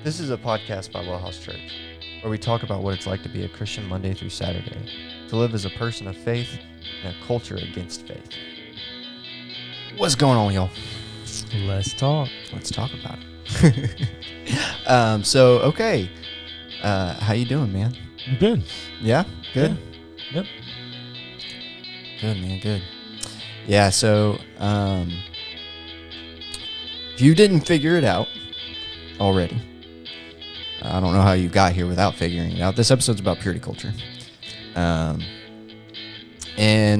This is a podcast by WellHouse Church, where we talk about what it's like to be a Christian Monday through Saturday, to live as a person of faith in a culture against faith. What's going on, y'all? Let's talk. Let's talk about it. Okay. How you doing, man? I'm good. Yeah? Good? Yeah. Yep. Good, man. Good. Yeah, so if you didn't figure it out already, I don't know how you got here without figuring it out. This episode's about purity culture. And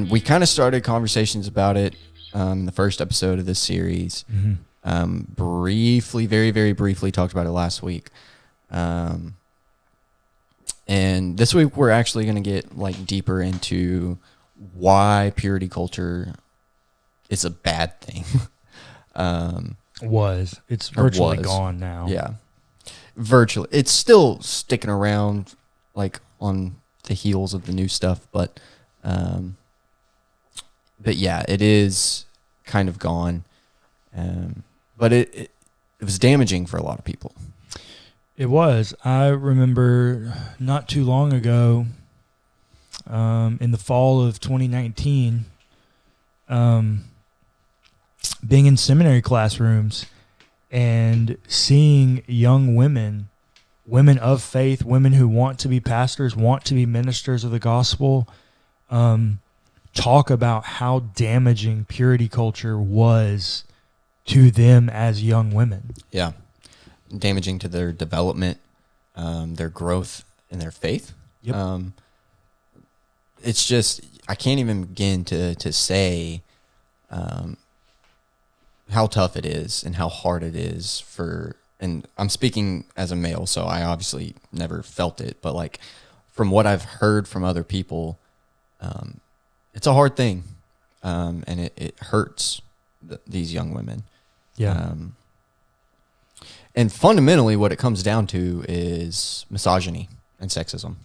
we kind of started conversations about it in the first episode of this series. Mm-hmm. Briefly, very, very briefly talked about it last week. And this week we're actually going to get like deeper into why purity culture is a bad thing. It's virtually gone now. Yeah. Virtually. It's still sticking around like on the heels of the new stuff, but yeah, it is kind of gone. But it was damaging for a lot of people. It was. I remember not too long ago, in the fall of 2019, being in seminary classrooms and seeing young women of faith, women who want to be pastors, want to be ministers of the gospel, talk about how damaging purity culture was to them as young women. Yeah. Damaging to their development, their growth in their faith. Yep. It's just, I can't even begin to say how tough it is and how hard it is for, and I'm speaking as a male, so I obviously never felt it, but like from what I've heard from other people, it's a hard thing, and it hurts these young women. Yeah. And fundamentally what it comes down to is misogyny and sexism.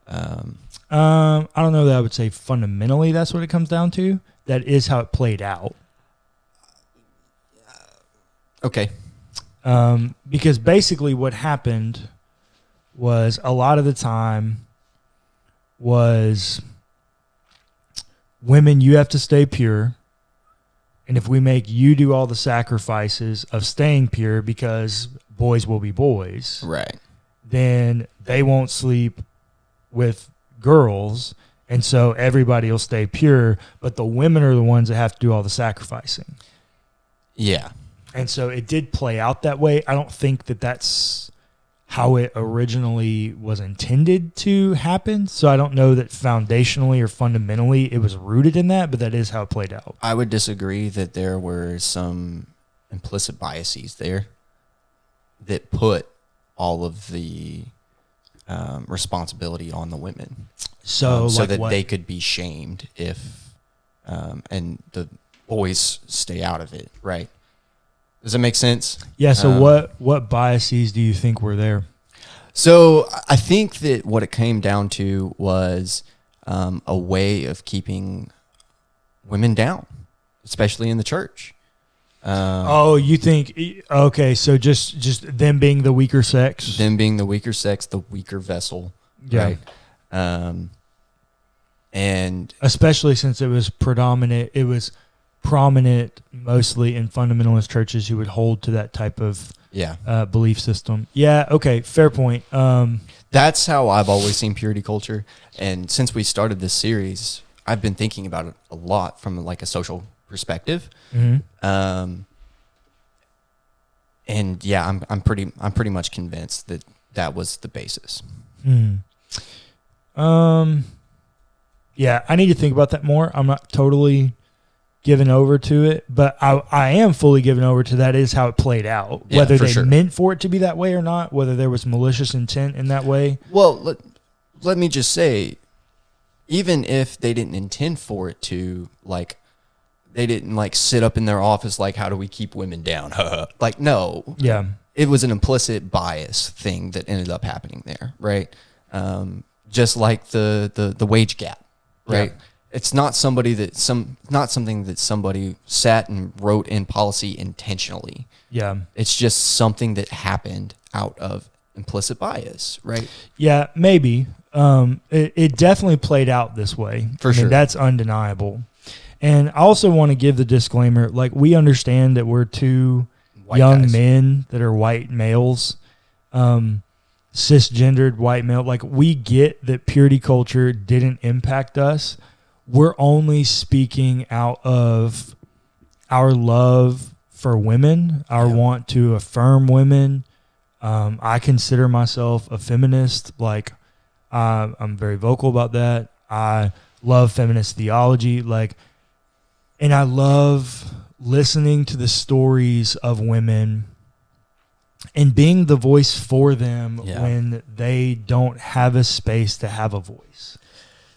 I don't know that I would say fundamentally that's what it comes down to. That is how it played out. Okay. Because basically what happened was a lot of the time was women, you have to stay pure. And if we make you do all the sacrifices of staying pure because boys will be boys, Right. then they won't sleep with girls. And so everybody will stay pure, but the women are the ones that have to do all the sacrificing. Yeah. And so it did play out that way. I don't think that that's how it originally was intended to happen. So I don't know that foundationally or fundamentally it was rooted in that, but that is how it played out. I would disagree that there were some implicit biases there that put all of the responsibility on the women. So that what? They could be shamed if, and the boys stay out of it, right? Does that make sense? Yeah, so what biases do you think were there? So I think that what it came down to was a way of keeping women down, especially in the church. You think, okay, so just them being the weaker sex? Them being the weaker sex, the weaker vessel, yeah. Right? And especially since it was prominent mostly in fundamentalist churches who would hold to that type of belief system. Yeah, okay, fair point. That's how I've always seen purity culture. And since we started this series, I've been thinking about it a lot from like a social perspective. Mm-hmm. And yeah, I'm pretty much convinced that was the basis. Yeah, I need to think about that more. I'm not totally given over to it, but I am fully given over to that is how it played out. Yeah, whether they sure. meant for it to be that way or not, whether there was malicious intent in that way. Well, let me just say, even if they didn't intend for it to, like, they didn't like sit up in their office like, how do we keep women down? Like, no. Yeah. It was an implicit bias thing that ended up happening there, right? Just like the wage gap, right? Yeah. It's not something that somebody sat and wrote in policy intentionally. Yeah. It's just something that happened out of implicit bias, right? Yeah, maybe. It definitely played out this way. For sure. That's undeniable. And I also want to give the disclaimer, like, we understand that we're two White young guys. men that are white males, cisgendered white male. Like, we get that purity culture didn't impact us. We're only speaking out of our love for women, our want to affirm women. I consider myself a feminist. Like, I'm very vocal about that. I love feminist theology. Like, and I love listening to the stories of women and being the voice for them when they don't have a space to have a voice.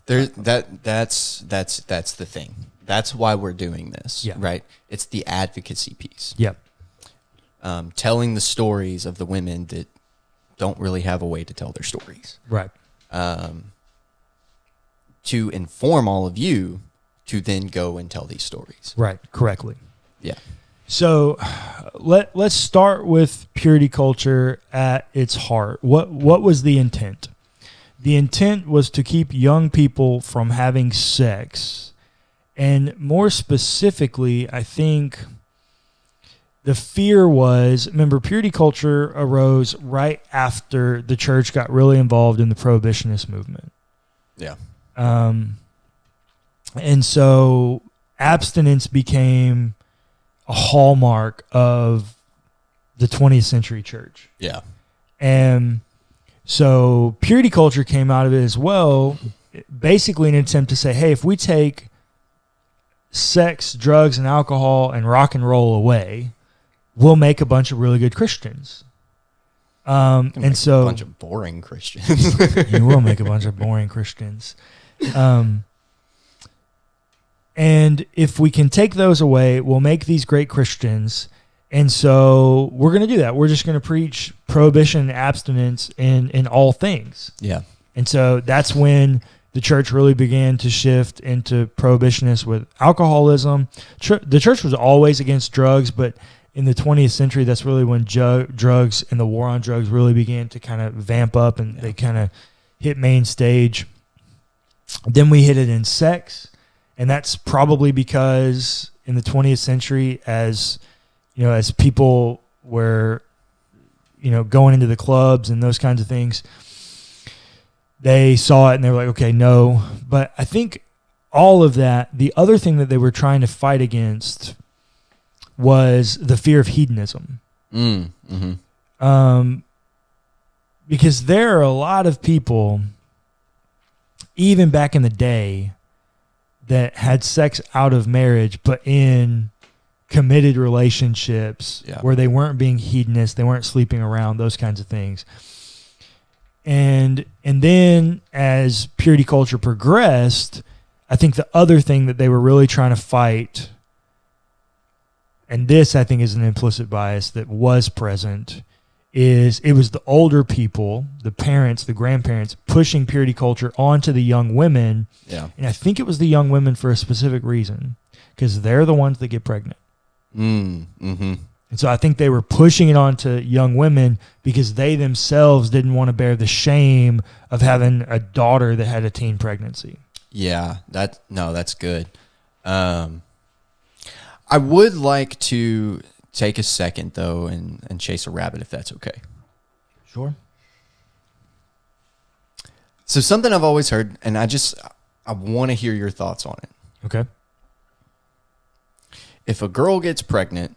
That's the thing. That's why we're doing this, right? It's the advocacy piece. Yep. Telling the stories of the women that don't really have a way to tell their stories. Right. To inform all of you to then go and tell these stories. Right. Correctly. Yeah. So let's start with purity culture at its heart. What was the intent? The intent was to keep young people from having sex. And more specifically, I think the fear was, remember, purity culture arose right after the church got really involved in the prohibitionist movement. Yeah. And so abstinence became a hallmark of the 20th century church. Yeah. And so purity culture came out of it as well, basically an attempt to say, hey, if we take sex, drugs, and alcohol and rock and roll away, we'll make a bunch of really good Christians. And so a bunch of boring Christians. you will make a bunch of boring Christians. And if we can take those away, we'll make these great Christians. And so we're going to do that. We're just going to preach prohibition and abstinence in all things. Yeah. And so that's when the church really began to shift into prohibitionists with alcoholism. The church was always against drugs, but in the 20th century, that's really when drugs and the war on drugs really began to kind of vamp up, and they kind of hit main stage. Then we hit it in sex, and that's probably because in the 20th century, as people were, going into the clubs and those kinds of things, they saw it and they were like, okay, no. But I think all of that, the other thing that they were trying to fight against was the fear of hedonism. Because there are a lot of people, even back in the day, that had sex out of marriage, but in committed relationships where they weren't being hedonist, they weren't sleeping around, those kinds of things. And then as purity culture progressed, I think the other thing that they were really trying to fight, and this I think is an implicit bias that was present, is it was the older people, the parents, the grandparents, pushing purity culture onto the young women. Yeah. And I think it was the young women for a specific reason, because they're the ones that get pregnant. Mm-hmm. And so I think they were pushing it onto young women because they themselves didn't want to bear the shame of having a daughter that had a teen pregnancy. Yeah, that's good. I would like to take a second, though, and chase a rabbit, if that's okay. Sure. So something I've always heard, and I want to hear your thoughts on it. Okay. If a girl gets pregnant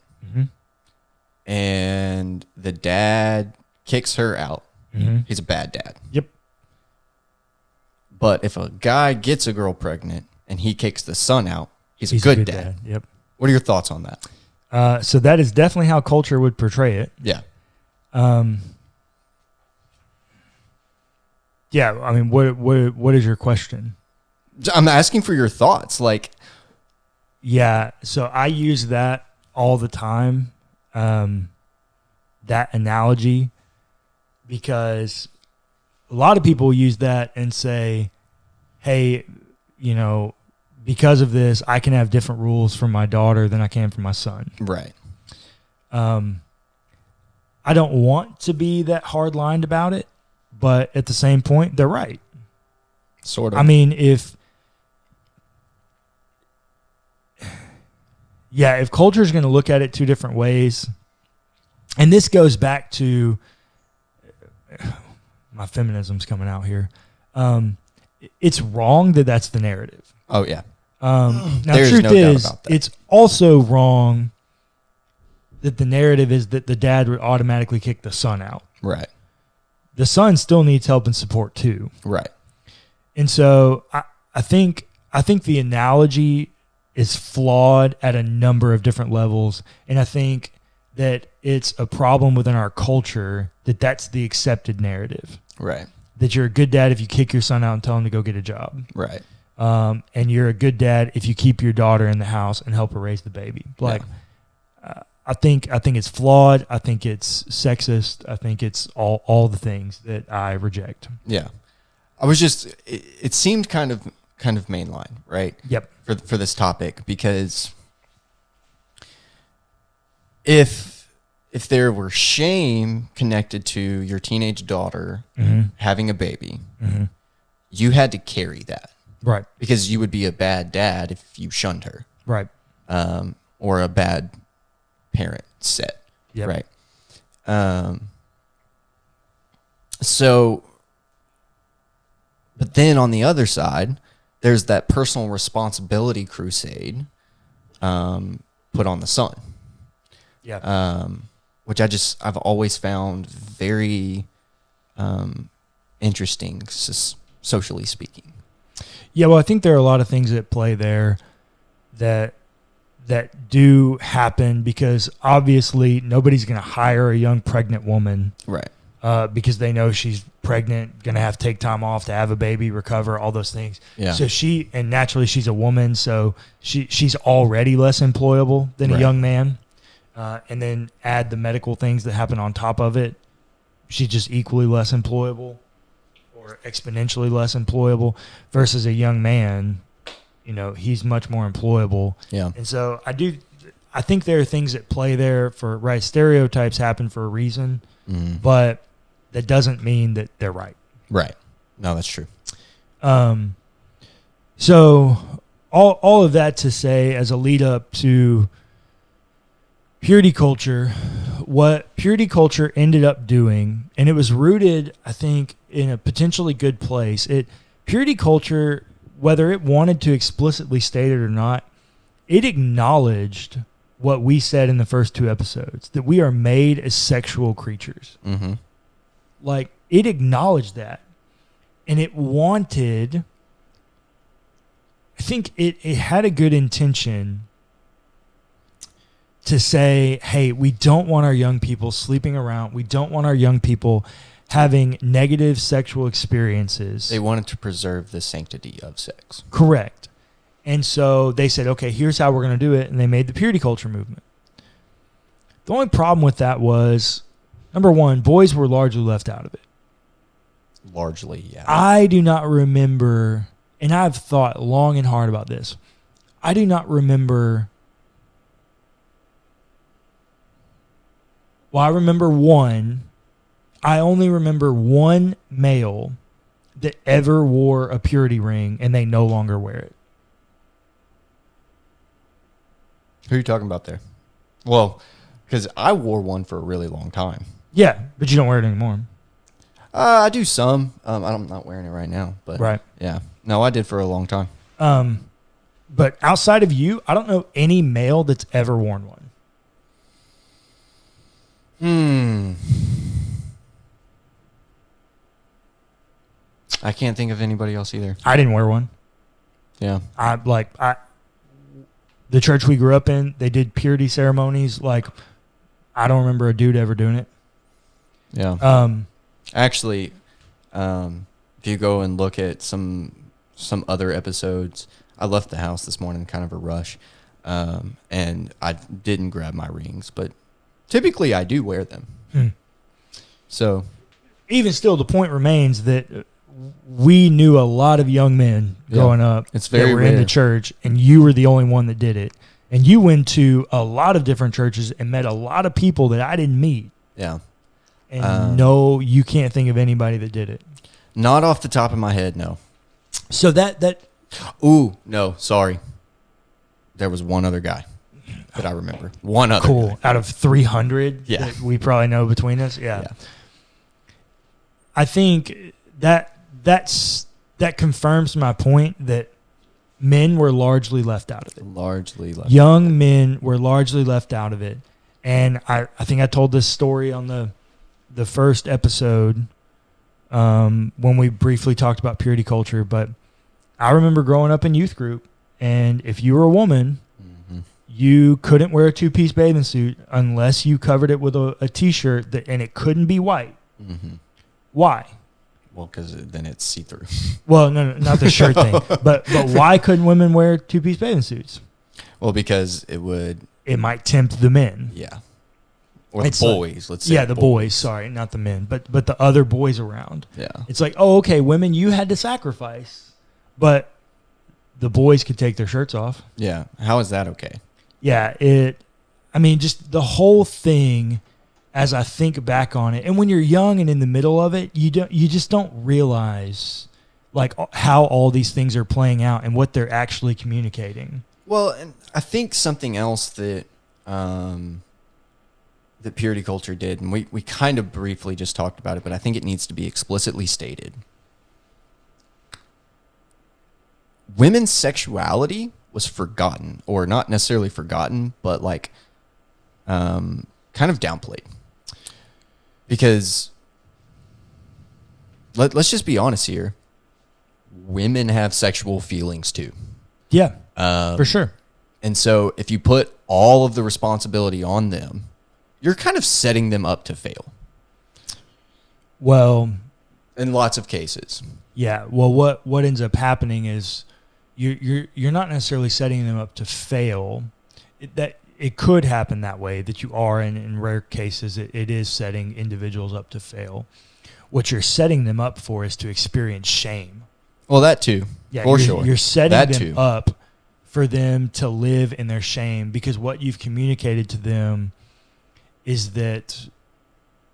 and the dad kicks her out, he's a bad dad. Yep. But if a guy gets a girl pregnant and he kicks the son out, he's a good dad. Yep. What are your thoughts on that? So that is definitely how culture would portray it. Yeah. Yeah. I mean, what is your question? I'm asking for your thoughts. Like, yeah. So I use that all the time. That analogy, because a lot of people use that and say, hey, because of this, I can have different rules for my daughter than I can for my son. Right. I don't want to be that hard-lined about it, but at the same point, they're right. Sort of. I mean, if culture is going to look at it two different ways, and this goes back to my feminism's coming out here. It's wrong that that's the narrative. Oh, yeah. Now, There's truth no is, doubt about that. it's also wrong that the narrative is that the dad would automatically kick the son out. Right. The son still needs help and support too. Right. And so I think the analogy is flawed at a number of different levels, and I think that it's a problem within our culture that that's the accepted narrative. Right. That you're a good dad if you kick your son out and tell him to go get a job. Right. And you're a good dad if you keep your daughter in the house and help her raise the baby. I think it's flawed. I think it's sexist. I think it's all the things that I reject. Yeah. I was just, it seemed kind of mainline, right? Yep. For this topic, because if there were shame connected to your teenage daughter having a baby, you had to carry that. Right. Because you would be a bad dad if you shunned her. Right. Or a bad parent set. Yep. Right. So, but then on the other side, there's that personal responsibility crusade put on the son. Yeah. Which I've always found very interesting, socially speaking. Yeah, well, I think there are a lot of things at play there that do happen because obviously nobody's going to hire a young pregnant woman, right? Because they know she's pregnant, going to have to take time off to have a baby, recover, all those things. Yeah. So naturally she's a woman, so she's already less employable than a young man, and then add the medical things that happen on top of it, she's just equally less employable. Or exponentially less employable versus a young man, he's much more employable. Yeah. And so I think there are things at play there stereotypes happen for a reason, but that doesn't mean that they're right. Right. No, that's true. So all of that to say as a lead up to purity culture, what purity culture ended up doing, and it was rooted, I think, in a potentially good place. Purity culture, whether it wanted to explicitly state it or not, it acknowledged what we said in the first two episodes, that we are made as sexual creatures. Mm-hmm. Like, it acknowledged that. And it wanted, I think it had a good intention to say, hey, we don't want our young people sleeping around. We don't want our young people having negative sexual experiences. They wanted to preserve the sanctity of sex. Correct. And so they said, okay, here's how we're going to do it. And they made the purity culture movement. The only problem with that was, number one, boys were largely left out of it. Largely, yeah. I do not remember, and I've thought long and hard about this. I do not remember. Well, I remember one. I only remember one male that ever wore a purity ring, and they no longer wear it. Who are you talking about there? Well, because I wore one for a really long time. Yeah, but you don't wear it anymore. I do some. I'm not wearing it right now, but right. Yeah. No, I did for a long time. But outside of you, I don't know any male that's ever worn one. I can't think of anybody else either. I didn't wear one. Yeah. The church we grew up in, they did purity ceremonies. Like, I don't remember a dude ever doing it. Yeah. Actually, if you go and look at some other episodes, I left the house this morning in kind of a rush, and I didn't grab my rings, but typically I do wear them. So, even still, the point remains that we knew a lot of young men growing up that were in the church, and you were the only one that did it. And you went to a lot of different churches and met a lot of people that I didn't meet. Yeah. And no, you can't think of anybody that did it. Not off the top of my head, no. So that Ooh, no, sorry. There was one other guy that I remember. One other guy. Out of 300 Yeah. that we probably know between us. Yeah. I think that confirms my point that men were largely left out of it. Young men were largely left out of it. And I think I told this story on the first episode when we briefly talked about purity culture, but I remember growing up in youth group, and if you were a woman, you couldn't wear a two-piece bathing suit unless you covered it with a T-shirt, and it couldn't be white. Mm-hmm. Why? Well, because then it's see-through. Well, no, not the shirt thing. But why couldn't women wear two-piece bathing suits? Well, because it might tempt the men. Yeah. Or the boys, let's say. Yeah, the boys. Sorry, not the men, but the other boys around. Yeah. It's like, oh, okay, women, you had to sacrifice, but the boys could take their shirts off. Yeah. How is that okay? Yeah, just the whole thing, as I think back on it, and when you're young and in the middle of it, you just don't realize like how all these things are playing out and what they're actually communicating. Well, and I think something else that that purity culture did, and we kind of briefly just talked about it, but I think it needs to be explicitly stated. Women's sexuality was forgotten, or not necessarily forgotten, but like kind of downplayed. Because let's just be honest here. Women have sexual feelings too. Yeah, for sure. And so if you put all of the responsibility on them, you're kind of setting them up to fail. Well, in lots of cases. Yeah. Well, what ends up happening is you're not necessarily setting them up to fail. It could happen that way, that you are, and in rare cases it is setting individuals up to fail. What you're setting them up for is to experience shame. Well, that too. Yeah, for sure. You're setting them up for them to live in their shame, because what you've communicated to them is that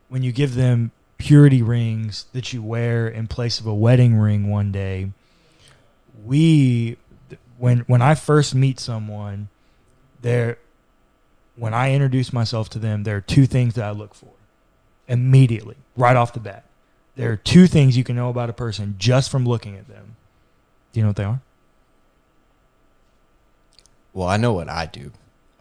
when you give them purity rings that you wear in place of a wedding ring one day, when I first meet someone, when I introduce myself to them, there are two things that I look for immediately, right off the bat. There are two things you can know about a person just from looking at them. Do you know what they are? Well, I know what I do.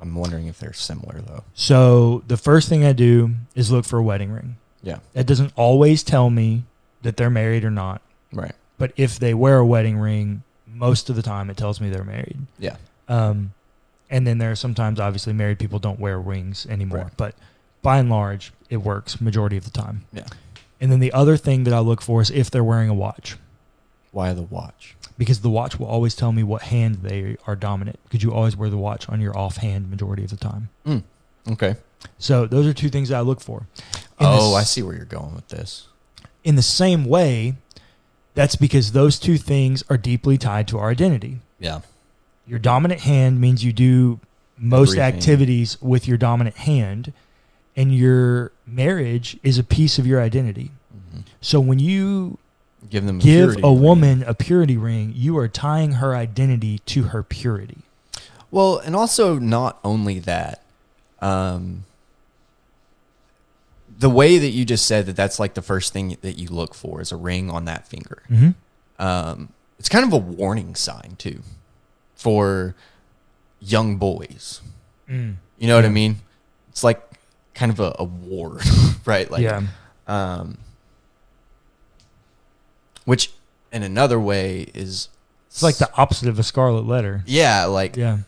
I'm wondering if they're similar, though. So the first thing I do is look for a wedding ring. Yeah. That doesn't always tell me that they're married or not. Right. But if they wear a wedding ring, most of the time it tells me they're married. Yeah. And then there are sometimes, obviously, married people don't wear rings anymore. Right. But by and large, it works majority of the time. Yeah. And then the other thing that I look for is if they're wearing a watch. Why the watch? Because the watch will always tell me what hand they are dominant, because you always wear the watch on your off hand majority of the time. Okay. So those are two things that I look for. I see where you're going with this. In the same way, that's because those two things are deeply tied to our identity. Yeah. Your dominant hand means you do most Everything. activities with your dominant hand, and your marriage is a piece of your identity. Mm-hmm. So when you give a woman a purity ring, you are tying her identity to her purity. Well, and also not only that, the way that you just said that's like the first thing that you look for is a ring on that finger. Mm-hmm. It's kind of a warning sign too for young boys. You know what I mean? It's like kind of a war, right? Like, yeah. Which in another way is... It's like the opposite of a scarlet letter. Yeah, like... Yeah.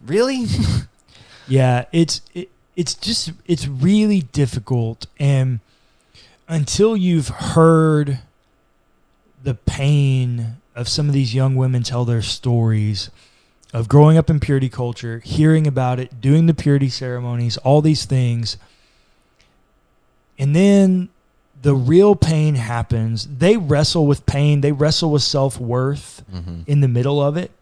Really? Yeah, it's really difficult, and until you've heard the pain of some of these young women tell their stories of growing up in purity culture, hearing about it, doing the purity ceremonies, all these things, and then the real pain happens. They wrestle with pain. They wrestle with self-worth in the middle of it,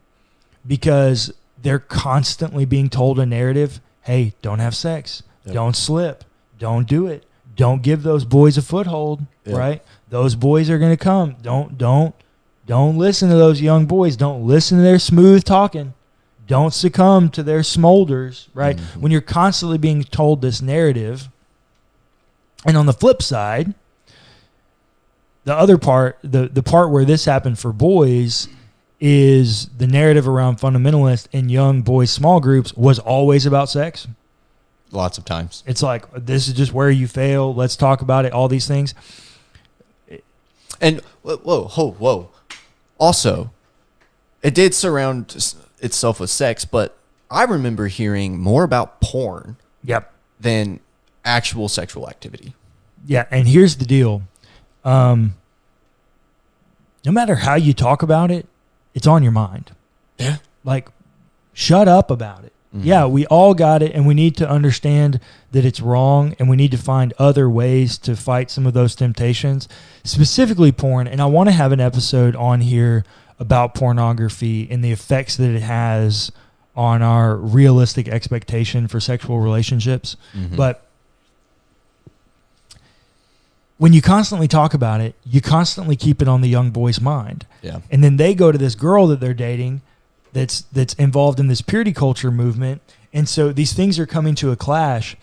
because they're constantly being told a narrative. Hey, don't have sex. Yep. Don't slip. Don't do it. don't give those boys a foothold, right? Those boys are going to come. Don't listen to those young boys. Don't listen to their smooth talking. Don't succumb to their smolders, right? Mm-hmm. When you're constantly being told this narrative. And on the flip side, the other part, the part where this happened for boys is the narrative around fundamentalist in young boys' small groups was always about sex. Lots of times. It's like, this is just where you fail. Let's talk about it. All these things. And whoa. Also, it did surround itself with sex, but I remember hearing more about porn than actual sexual activity. Yeah, and here's the deal. No matter how you talk about it, it's on your mind. Yeah. Like, shut up about it. Mm-hmm. Yeah, we all got it, and we need to understand that it's wrong, and we need to find other ways to fight some of those temptations, specifically porn. And I want to have an episode on here about pornography and the effects that it has on our realistic expectation for sexual relationships. Mm-hmm. But when you constantly talk about it, you constantly keep it on the young boy's mind. Yeah. And then they go to this girl that they're dating that's involved in this purity culture movement. And so these things are coming to a clash.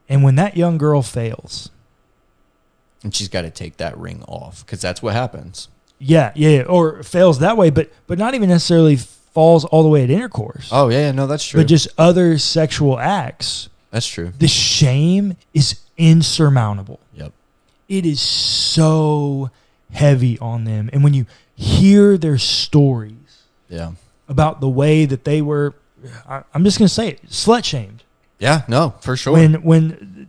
And when that young girl fails, and she's got to take that ring off, because that's what happens. Yeah, or fails that way, but not even necessarily falls all the way at intercourse. Oh, yeah, no, that's true. But just other sexual acts. That's true. The shame is insurmountable. Yep. It is so heavy on them. And when you hear their stories about the way that they were, I'm just going to say it, slut-shamed. Yeah, no, for sure. When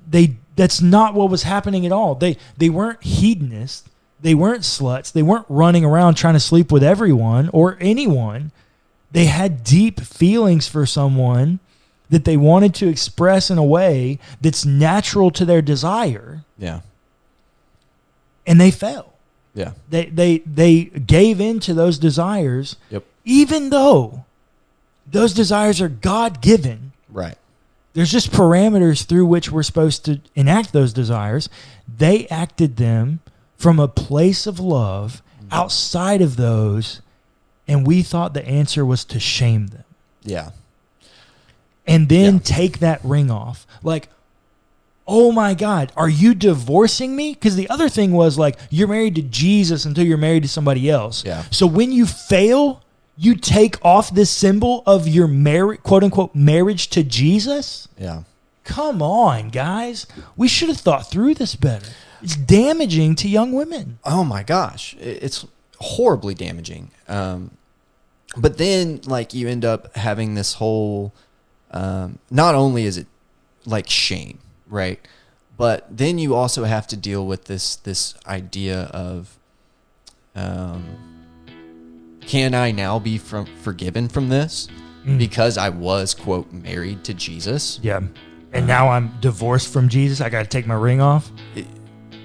that's not what was happening at all. They weren't hedonists. They weren't sluts. They weren't running around trying to sleep with everyone or anyone. They had deep feelings for someone that they wanted to express in a way that's natural to their desire. Yeah. And they fell. Yeah. They gave in to those desires. Yep. Even though those desires are God-given. Right. There's just parameters through which we're supposed to enact those desires. They acted them from a place of love outside of those, and we thought the answer was to shame them. Yeah. And then take that ring off. Like, oh my God, are you divorcing me? Because the other thing was like, you're married to Jesus until you're married to somebody else. Yeah. So when you fail, you take off this symbol of your quote unquote marriage to Jesus? Yeah. Come on, guys. We should have thought through this better. It's damaging to young women. Oh my gosh. It's horribly damaging. But then like you end up having this whole, not only is it like shame, right? But then you also have to deal with this idea of, can I now be forgiven from this because I was, quote, married to Jesus? Yeah. And now I'm divorced from Jesus. I got to take my ring off.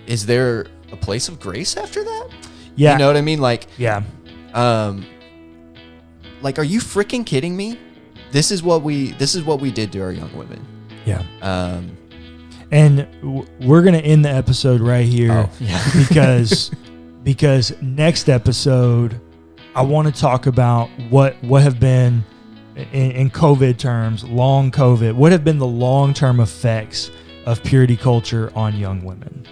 Is there a place of grace after that? Yeah. You know what I mean? Like, yeah. Like, are you freaking kidding me? This is what we did to our young women. Yeah. And we're going to end the episode right here because next episode, I want to talk about what have been, in COVID terms, long COVID, what have been the long-term effects of purity culture on young women.